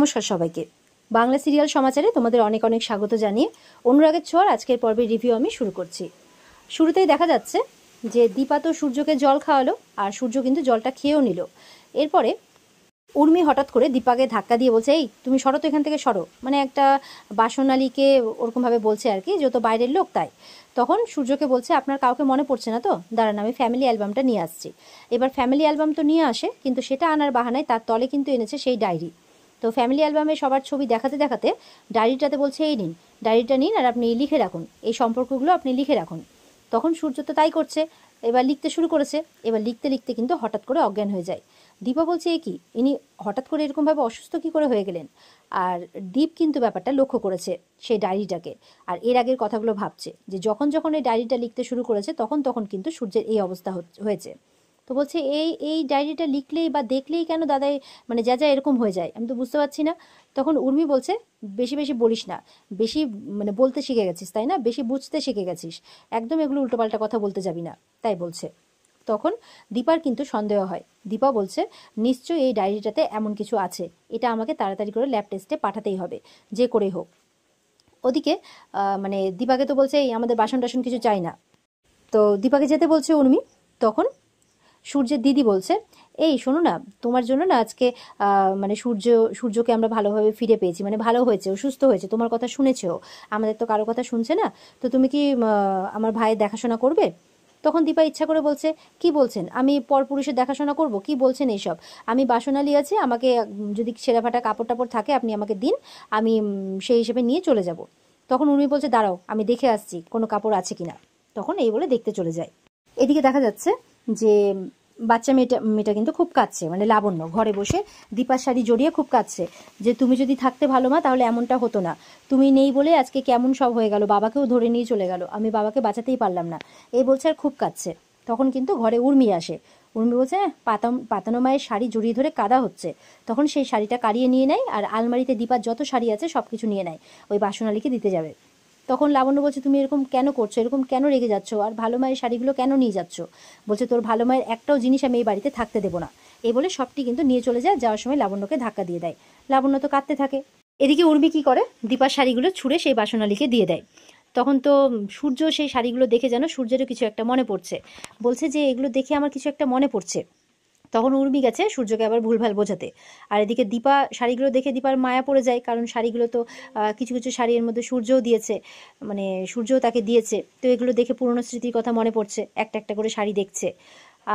নমস্কার সবাইকে। বাংলা সিরিয়াল সমাচারে তোমাদের অনেক অনেক স্বাগত জানিয়ে অনুরাগের ছোঁয়ার আজকের পর্বের রিভিউ আমি শুরু করছি। শুরুতেই দেখা যাচ্ছে যে দীপা তো সূর্যকে জল খাওয়ালো, আর সূর্য কিন্তু জলটা খেয়েও নিল। এরপরে উর্মি হঠাৎ করে দীপাকে ধাক্কা দিয়ে বলছে, এই তুমি সরো তো, এখান থেকে সরো, মানে একটা বাসনালীকে ওরকমভাবে বলছে আর কি, যত বাইরের লোক তাই। তখন সূর্যকে বলছে, আপনার কাউকে মনে পড়ছে না তো, দাঁড়ান আমি ফ্যামিলি অ্যালবামটা নিয়ে আসছি। এবার ফ্যামিলি অ্যালবাম তো নিয়ে আসে, কিন্তু সেটা আনার বাহানায় তার তলে কিন্তু এনেছে সেই ডায়েরি। তো ফ্যামিলি অ্যালবামে সবার ছবি দেখাতে দেখাতে ডায়েরিটাতে বলছে, এই নিন ডায়েরিটা নিন, আর আপনি লিখে রাখুন, এই সম্পর্কগুলো আপনি লিখে রাখুন। তখন সূর্য তো তাই করছে, এবার লিখতে শুরু করেছে। এবার লিখতে লিখতে কিন্তু হঠাৎ করে অজ্ঞান হয়ে যায়। দীপা বলছে, এ কি, ইনি হঠাৎ করে এরকমভাবে অসুস্থ কী করে হয়ে গেলেন? আর দীপ কিন্তু ব্যাপারটা লক্ষ্য করেছে সেই ডায়েরিটাকে, আর এর আগের কথাগুলো ভাবছে যে যখন যখন এই ডায়েরিটা লিখতে শুরু করেছে তখন তখন কিন্তু সূর্যের এই অবস্থা হয়েছে। তো বলছে, এই এই ডায়েরিটা লিখলেই বা দেখলেই কেন দাদাই মানে যা যা এরকম হয়ে যায়, আমি তো বুঝতে পারছি না। তখন উর্মি বলছে, বেশি বেশি বলিস না, বেশি মানে বলতে শিখে গেছিস তাই না, বেশি বুঝতে শিখে গেছিস, একদম এগুলো উল্টোপাল্টা কথা বলতে যাবি না, তাই বলছে। তখন দীপার কিন্তু সন্দেহ হয়। দীপা বলছে, নিশ্চয়ই এই ডায়েরিটাতে এমন কিছু আছে, এটা আমাকে তাড়াতাড়ি করে ল্যাব টেস্টে পাঠাতেই হবে, যে করেই হোক। ওদিকে মানে দীপাকে তো বলছে, এই আমাদের বাসন টাসন কিছু চাই না। তো দীপাকে যেতে বলছে উর্মি। তখন সূর্যের দিদি বলছে, এই শোনো না, তোমার জন্য না আজকে মানে সূর্যকে আমরা ভালোভাবে ফিরে পেয়েছি, মানে ভালো হয়েছে, ও সুস্থ হয়েছে, তোমার কথা শুনেছেও, আমাদের তো কারো কথা শুনছে না। তো তুমি কি আমার ভাইয়ের দেখাশোনা করবে? তখন দীপা ইচ্ছা করে বলছে, কি বলছেন, আমি পরপুরুষের দেখাশোনা করব, কি বলছেন এইসব? আমি বাসনালী আছি, আমাকে যদি ছেঁড়া ফাটা কাপড় টাপড় থাকে আপনি আমাকে দিন, আমি সেই হিসেবে নিয়ে চলে যাব। তখন উর্মি বলছে, দাঁড়াও আমি দেখে আসছি কোনো কাপড় আছে কিনা। তখন এই বলে দেখতে চলে যায়। এদিকে দেখা যাচ্ছে যে বাচ্চা মেয়েটা কিন্তু খুব কাঁদছে, মানে লাবণ্য ঘরে বসে দীপার শাড়ি জড়িয়ে খুব কাঁদছে, যে তুমি যদি থাকতে ভালো মা তাহলে এমনটা হতো না, তুমি নেই বলে আজকে কেমন সব হয়ে গেল, বাবাকেও ধরে নিয়ে চলে গেল, আমি বাবাকে বাঁচাতেই পারলাম না, এই বলছে আর খুব কাঁদছে। তখন কিন্তু ঘরে উর্মি আসে। উর্মি বলছে, পাতানো মায়ের শাড়ি জড়িয়ে ধরে কাদা হচ্ছে। তখন সেই শাড়িটা কাড়িয়ে নিয়ে নেয়, আর আলমারিতে দীপার যত শাড়ি আছে সব কিছু নিয়ে নেয়, ওই বাসনালীকে দিতে যাবে। তখন লাবণ্য বলছে, তুমি এরকম কেন করছো, এরকম কেন রেগে যাচ্ছ, আর ভালো মায়ের শাড়িগুলো কেন নিয়ে যাচ্ছ? বলছে, তোর ভালো মায়ের একটাও জিনিস আমি এই বাড়িতে থাকতে দেবো না, এই বলে সবটি কিন্তু নিয়ে চলে যায়। যাওয়ার সময় লাবণ্যকে ধাক্কা দিয়ে দেয়। লাবণ্য তো কাঁদতে থাকে। এদিকে উর্মি কি করে, দীপার শাড়িগুলো ছুঁড়ে সেই বাসনালীকে দিয়ে দেয়। তখন তো সূর্য সেই শাড়িগুলো দেখে যেন সূর্যেরও কিছু একটা মনে পড়ছে, বলছে যে এগুলো দেখে আমার কিছু একটা মনে পড়ছে। তখন উর্মি গেছে সূর্যকে আবার ভুলভাল বোঝাতে। আর এদিকে দীপা শাড়িগুলো দেখে দীপার মায়া পড়ে যায়, কারণ শাড়িগুলো তো কিছু কিছু শাড়ির মধ্যে সূর্যও দিয়েছে, মানে সূর্যও তাকে দিয়েছে, তো এগুলো দেখে পুরনো স্মৃতির কথা মনে পড়ছে, একটা একটা করে শাড়ি দেখছে।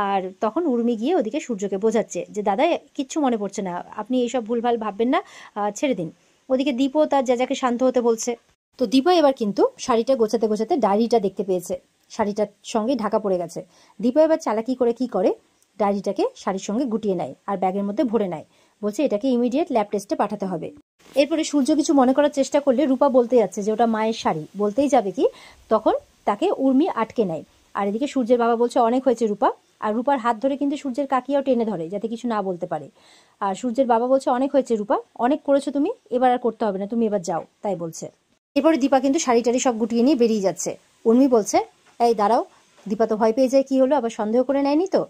আর তখন উর্মি গিয়ে ওদিকে সূর্যকে বোঝাচ্ছে যে দাদা কিচ্ছু মনে পড়ছে না, আপনি এইসব ভুলভাল ভাববেন না, ছেড়ে দিন। ওদিকে দীপও তার যাকে শান্ত হতে বলছে। তো দীপা এবার কিন্তু শাড়িটা গোছাতে গোছাতে ডায়েরিটা দেখতে পেয়েছে, শাড়িটার সঙ্গে ঢাকা পড়ে গেছে। দীপা এবার চালাকি করে কি করে, ডায়েরিটাকে শাড়ির সঙ্গে গুটিয়ে নেয় আর ব্যাগের মধ্যে ভরে নেয়, বলছে এটাকে ইমিডিয়েট ল্যাব টেস্টে পাঠাতে হবে। এরপরে সূর্য কিছু মনে করার চেষ্টা করলে রূপা বলতে যাচ্ছে যে ওটা মায়ের শাড়ি, বলতেই যাবে কি, তখন তাকে উর্মি আটকে নেয়। আর এদিকে সূর্যের বাবা বলছে, অনেক হয়েছে রূপা। আর রূপার হাত ধরে কিন্তু সূর্যের কাকিয়াও টেনে ধরে যাতে কিছু না বলতে পারে। আর সূর্যের বাবা বলছে, অনেক হয়েছে রূপা, অনেক করেছো তুমি, এবার আর করতে হবে না, তুমি এবার যাও, তাই বলছে। এরপরে দীপা কিন্তু শাড়ি টাড়ি সব গুটিয়ে নিয়ে বেরিয়ে যাচ্ছে। উর্মি বলছে, এই দাঁড়াও। দীপা তো ভয় পেয়ে যায়, কি হলো, আবার সন্দেহ করে নেয়নি তো?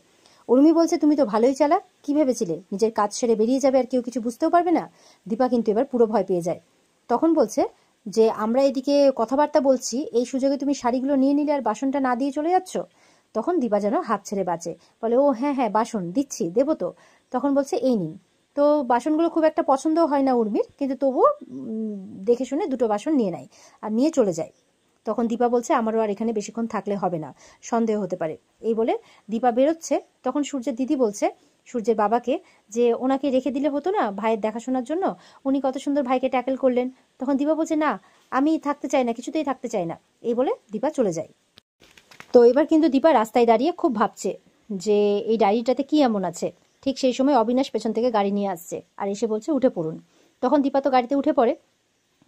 উর্মি বলছে, তুমি তো ভালোই চালাক, কি ভেবেছিলে নিজের কাজ সেরে বেরিয়ে যাবে আর কেউ কিছু বুঝতেও পারবে না? দীপা কিন্তু এবার পুরো ভয় পেয়ে যায়। তখন বলছে যে আমরা এদিকে কথাবার্তা বলছি, এই সুযোগে তুমি শাড়িগুলো নিয়ে নিলে আর বাসনটা না দিয়ে চলে যাচ্ছ। তখন দীপা যেন হাত ছেড়ে বাঁচে, বলে, ও হ্যাঁ হ্যাঁ বাসন দিচ্ছি, দেবো তো। তখন বলছে, এই নিন। তো বাসনগুলো খুব একটা পছন্দও হয় না উর্মির, কিন্তু তবুও দেখে শুনে দুটো বাসন নিয়ে নেয় আর নিয়ে চলে যায়। তখন দীপা বলছে, আমারও আর এখানে বেশিক্ষণ থাকলে হবে না, সন্দেহ হতে পারে, এই বলে দীপা বেরোচ্ছে। তখন সূর্যের দিদি বলছে সূর্যের বাবাকে যে ওনাকে রেখে দিলে হতো না ভাইয়ের দেখাশোনার জন্য, উনি কত সুন্দর ভাইকে ট্যাকেল করলেন। তখন দীপা বলছে, না আমি থাকতে চাই না, কিছুতেই থাকতে চাই না, এই বলে দীপা চলে যায়। তো এবার কিন্তু দীপা রাস্তায় দাঁড়িয়ে খুব ভাবছে যে এই ডায়েরিটাতে কি এমন আছে। ঠিক সেই সময় অবিনাশ পেছন থেকে গাড়ি নিয়ে আসছে আর এসে বলছে, উঠে পড়ুন। তখন দীপা তো গাড়িতে উঠে পড়ে।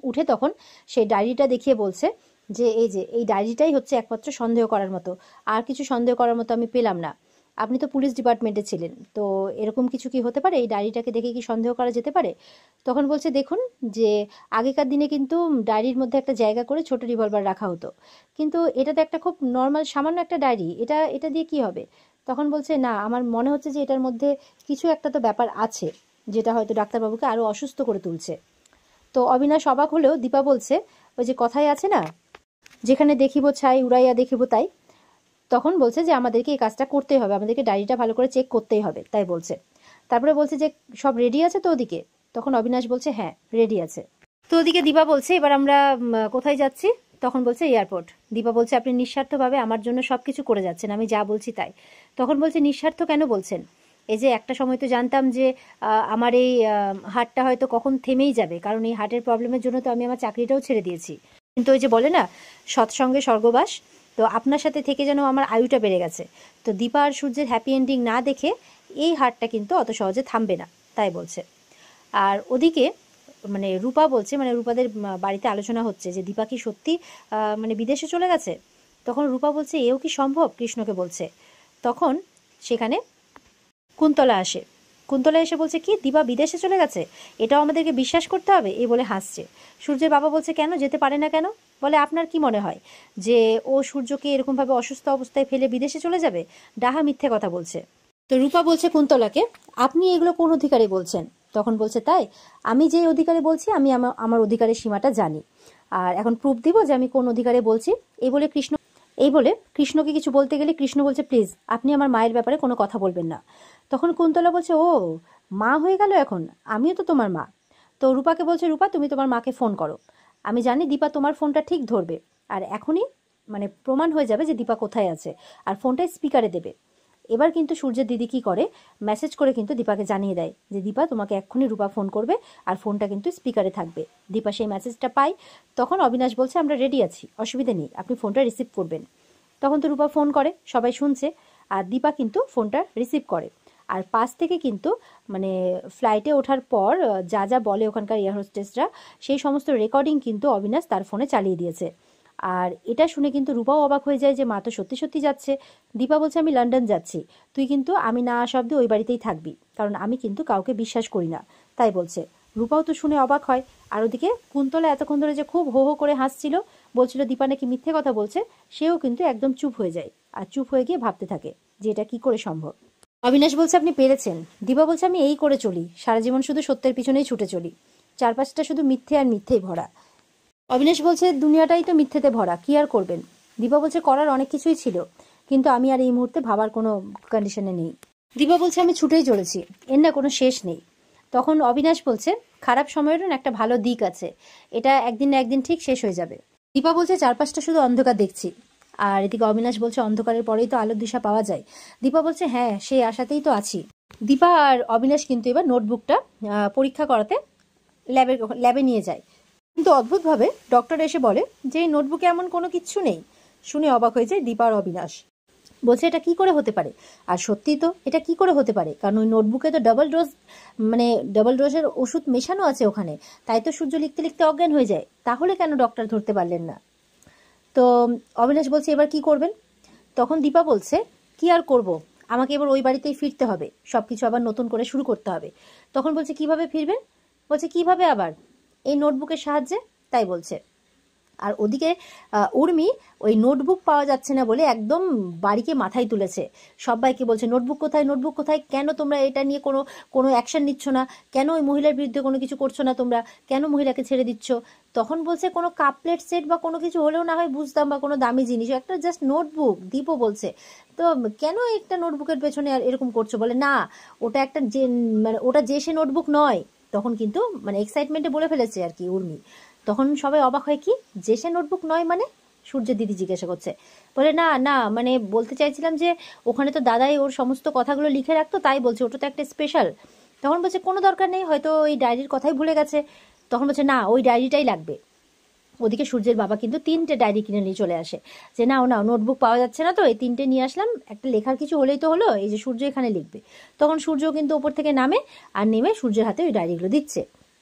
উঠে তখন সেই ডায়েরিটা দেখিয়ে বলছে যে এই যে এই ডায়েরিটাই হচ্ছে একমাত্র সন্দেহ করার মতো, আর কিছু সন্দেহ করার মতো আমি পেলাম না। আপনি তো পুলিশ ডিপার্টমেন্টে ছিলেন, তো এরকম কিছু কি হতে পারে, এই ডায়েরিটাকে দেখে কি সন্দেহ করা যেতে পারে? তখন বলছে, দেখুন যে আগেকার দিনে কিন্তু ডায়েরির মধ্যে একটা জায়গা করে ছোট রিভলভার রাখা হতো, কিন্তু এটা তো একটা খুব নর্মাল সামান্য একটা ডায়েরি, এটা এটা দিয়ে কি হবে? তখন বলছে, না আমার মনে হচ্ছে যে এটার মধ্যে কিছু একটা তো ব্যাপার আছে। যেটা হয়তো ডাক্তারবাবুকে আরও অসুস্থ করে তুলছে। তো অবিনাশ অবাক হলেও দীপা বলছে, ওই যে কথাই আছে না, যেখানে দেখিব ছাই উড়াইয়া দেখিব তাই, তখন বলছে যে আমাদেরকে এই কাজটা করতেই হবে, আমাদেরকে ডায়েরিটা ভালো করে চেক করতেই হবে, তাই বলছে। তারপরে বলছে যে সব রেডি আছে তো ওদিকে? তখন অবিনাশ বলছে হ্যাঁ রেডি আছে। তো ওদিকে দীপা বলছে এবার আমরা কোথায় যাচ্ছি? তখন বলছে এয়ারপোর্ট। দীপা বলছে আপনি নিঃস্বার্থভাবে আমার জন্য সব কিছু করে যাচ্ছেন, আমি যা বলছি তাই। তখন বলছে নিঃস্বার্থ কেন বলছেন? এই যে একটা সময় তো জানতাম যে আমার এই হার্টটা হয়তো কখন থেমেই যাবে, কারণ এই হার্টের প্রবলেমের জন্য তো আমি আমার চাকরিটাও ছেড়ে দিয়েছি। কিন্তু ওই যে বলে না সৎসঙ্গে স্বর্গবাস, তো আপনার সাথে থেকে যেন আমার আয়ুটা বেড়ে গেছে। তো দীপা আর সূর্যের হ্যাপি এন্ডিং না দেখে এই হার্টটা কিন্তু অত সহজে থামবে না, তাই বলছে। আর ওদিকে মানে রূপা বলছে, মানে রূপাদের বাড়িতে আলোচনা হচ্ছে যে দীপা কি সত্যি মানে বিদেশে চলে গেছে। তখন রূপা বলছে এও কি সম্ভব, কৃষ্ণকে বলছে। তখন সেখানে কুন্তলা আসে। কুন্তলা এসে বলছে কি দীপা বিদেশে চলে গেছে, এটাও আমাদেরকে বিশ্বাস করতে হবে, এই বলে হাসছে। সূর্যের বাবা বলছে কেন যেতে পারে না কেন? বলে আপনার কি মনে হয় যে ও সূর্যকে এরকমভাবে অসুস্থ অবস্থায় ফেলে বিদেশে চলে যাবে? ডাহা মিথ্যে কথা বলছে। তো রূপা বলছে কুন্তলাকে আপনি এগুলো কোন অধিকারে বলছেন? তখন বলছে তাই, আমি যে অধিকারে বলছি আমি আমার অধিকারের সীমাটা জানি, আর এখন প্রুফ দিব যে আমি কোন অধিকারে বলছি। এই বলে কৃষ্ণকে কিছু বলতে গেলে কৃষ্ণ বলছে প্লিজ আপনি আমার মায়ের ব্যাপারে কোনো কথা বলবেন না। তখন কুন্তলা বলছে ও মা হয়ে গেল এখন, আমিও তো তোমার মা। তো রূপাকে বলছে রূপা তুমি তোমার মাকে ফোন করো, আমি জানি দীপা তোমার ফোনটা ঠিক ধরবে, আর এখনই মানে প্রমাণ হয়ে যাবে যে দীপা কোথায় আছে, আর ফোনটা স্পিকারে দেবে। এবার কিন্তু সূর্যের দিদি কি করে, মেসেজ করে কিন্তু দীপাকে জানিয়ে দেয় যে দীপা তোমাকে এক্ষুনি রূপা ফোন করবে, আর ফোনটা কিন্তু স্পিকারে থাকবে। দীপা সেই মেসেজটা পায়। তখন অবিনাশ বলছে আমরা রেডি আছি, অসুবিধা নেই, আপনি ফোনটা রিসিভ করবেন। তখন তো রূপা ফোন করে, সবাই শুনছে, আর দীপা কিন্তু ফোনটা রিসিভ করে। আর পাশ থেকে কিন্তু মানে ফ্লাইটে ওঠার পর যা যা বলে ওখানকার এয়ার হোস্টেসরা, সেই সমস্ত রেকর্ডিং কিন্তু অবিনাশ তার ফোনে চালিয়ে দিয়েছে। আর এটা শুনে কিন্তু রূপাও অবাক হয়ে যায় যে মা তো সত্যি সত্যি যাচ্ছে। দীপা বলছে আমি লন্ডন যাচ্ছি, তুই কিন্তু আমি না আসা অব্দি ওই বাড়িতেই থাকবি, কারণ আমি কিন্তু কাউকে বিশ্বাস করি না, তাই বলছে। রূপাও তো শুনে অবাক হয়। আর ওদিকে কুন্তলা এতক্ষণ ধরে যে খুব হো হো করে হাসছিল, বলছিল দীপা নাকি মিথ্যে কথা বলছে, সেও কিন্তু একদম চুপ হয়ে যায়, আর চুপ হয়ে গিয়ে ভাবতে থাকে যে এটা কি করে সম্ভব। অবিনাশ বলছে আপনি পেরেছেন। দীপা বলছে আমি এই করে চলি, সারা জীবন শুধু সত্যের পিছনেই ছুটে চলি, চারপাশটা শুধু মিথ্যে আর মিথ্যেই ভরা। অবিনাশ বলছে দুনিয়াটাই তো মিথ্যেতে ভরা, কি আর করবেন? দীপা বলছে করার অনেক কিছুই ছিল, কিন্তু আমি আর এই মুহূর্তে ভাবার কোনো কন্ডিশনে নেই। দীপা বলছে আমি ছুটেই চলেছি, এর না কোনো শেষ নেই। তখন অবিনাশ বলছে খারাপ সময়েরও না একটা ভালো দিক আছে, এটা একদিন না একদিন ঠিক শেষ হয়ে যাবে। দীপা বলছে চারপাশটা শুধু অন্ধকার দেখছি, আর এদিকে অবিনাশ বলছে অন্ধকারের পরেই তো আলোর দিশা পাওয়া যায়। দীপা বলছে হ্যাঁ সেই আশাতেই তো আছি। দীপা আর অবিনাশ কিন্তু এবার নোটবুকটা পরীক্ষা করাতে ল্যাবে নিয়ে যায়, কিন্তু অদ্ভুতভাবে ডক্টর এসে বলে যে এই নোটবুকে এমন কোনো কিচ্ছু নেই। শুনে অবাক হয়ে যায় দীপা আর অবিনাশ, বলছে এটা কি করে হতে পারে? আর সত্যি তো এটা কি করে হতে পারে, কারণ ওই নোটবুকে তো ডাবল ডোজের ওষুধ মেশানো আছে ওখানে, তাই তো সূর্য লিখতে লিখতে অজ্ঞান হয়ে যায়। তাহলে কেন ডক্টর ধরতে পারলেন না? তো অবিনাশ বলছে এবার কি করবেন? তখন দীপা বলছে কি আর করব, আমাকে এবার ওই বাড়িতেই ফিরতে হবে, সবকিছু আবার নতুন করে শুরু করতে হবে। তখন বলছে কিভাবে ফিরবেন? বলছে কিভাবে আবার, এই নোটবুকের সাহায্যে, তাই বলছে। আর ওদিকে উর্মি ওই নোটবুক পাওয়া যাচ্ছে না বলে একদম বাড়িকে মাথায় তুলেছে, সবাইকে বলছে নোটবুক কোথায়, নোটবুক কোথায়, কেন তোমরা এটা নিয়ে কোনো কোনো অ্যাকশন নিচ্ছ না, কেন ওই মহিলার বিরুদ্ধে কোনো কিছু করছো না তোমরা, কেন মহিলাকে ছেড়ে দিচ্ছ? তখন বলছে কোনো কাপলেট সেট বা কোনো কিছু হলেও না হয় বুঝতাম, বা কোনো দামি জিনিস, একটা জাস্ট নোটবুক। দীপও বলছে তো কেন একটা নোটবুকের পেছনে আর এরকম করছো? বলে না ওটা একটা যে মানে ওটা যে সে নোটবুক নয়। তখন কিন্তু মানে এক্সাইটমেন্টে বলে ফেলেছে আর কি উর্মি। তখন সবাই অবাক হয় কি যে সে নোটবুক নয় মানে? সূর্যের দিদি জিজ্ঞাসা করছে। বলে না না মানে বলতে চাইছিলাম যে ওখানে তো দাদাই ওর সমস্ত কথাগুলো লিখে রাখতো, তাই বলছে ওটা তো একটা স্পেশাল। তখন বলছে কোনো দরকার নেই, হয়তো ওই ডায়েরির কথাই ভুলে গেছে। তখন বলছে না ওই ডায়েরিটাই লাগবে। ওদিকে সূর্যের বাবা কিন্তু 3টে ডায়েরি কিনে নিয়ে চলে আসে, যে না না নোটবুক পাওয়া যাচ্ছে না তো এই 3টে নিয়ে আসলাম, একটা লেখার কিছু হলেই তো হলো, এই যে সূর্য এখানে লিখবে। তখন সূর্য কিন্তু ওপর থেকে নামে, আর নেমে সূর্যের হাতে ওই ডায়েরিগুলো দিচ্ছে।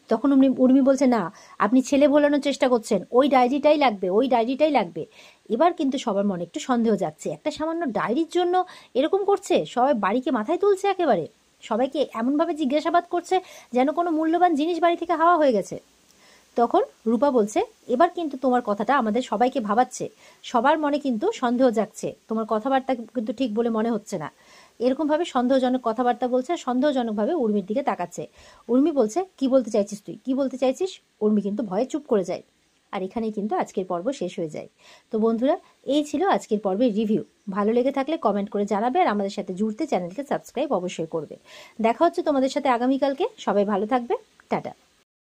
তখন উর্মি বলছে না আপনি ছেলে ভোলানোর চেষ্টা করছেন, ওই ডায়েরিটাই লাগবে, ওই ডায়েরিটাই লাগবে। এবার কিন্তু সবার মনে একটু সন্দেহ যাচ্ছে, একটা সামান্য ডায়েরির জন্য এরকম করছে, সবাই বাড়িকে মাথায় তুলছে একেবারে, সবাইকে এমনভাবে জিজ্ঞাসাবাদ করছে যেন কোনো মূল্যবান জিনিস বাড়ি থেকে হাওয়া হয়ে গেছে। তখন রূপা বলছে, এবার কিন্তু তোমার কথাটা আমাদের সবাইকে ভাবাচ্ছে, সবার মনে কিন্তু সন্দেহ জাগছে, তোমার কথাবার্তা কিন্তু ঠিক বলে মনে হচ্ছে না। এরকমভাবে সন্দেহজনক কথাবার্তা বলছে, সন্দেহজনকভাবে উর্মির দিকে তাকাচ্ছে। উর্মি বলছে, কি বলতে চাইছিস তুই, কি বলতে চাইছিস? উর্মি কিন্তু ভয়ে চুপ করে যায়। আর এখানেই কিন্তু আজকের পর্ব শেষ হয়ে যায়। তো বন্ধুরা, এই ছিল আজকের পর্বের রিভিউ। ভালো লেগে থাকলে কমেন্ট করে জানাবে, আর আমাদের সাথে জুড়তে চ্যানেলকে সাবস্ক্রাইব অবশ্যই করবে। দেখা হচ্ছে তোমাদের সাথে আগামীকালকে। সবাই ভালো থাকবে। টাটা।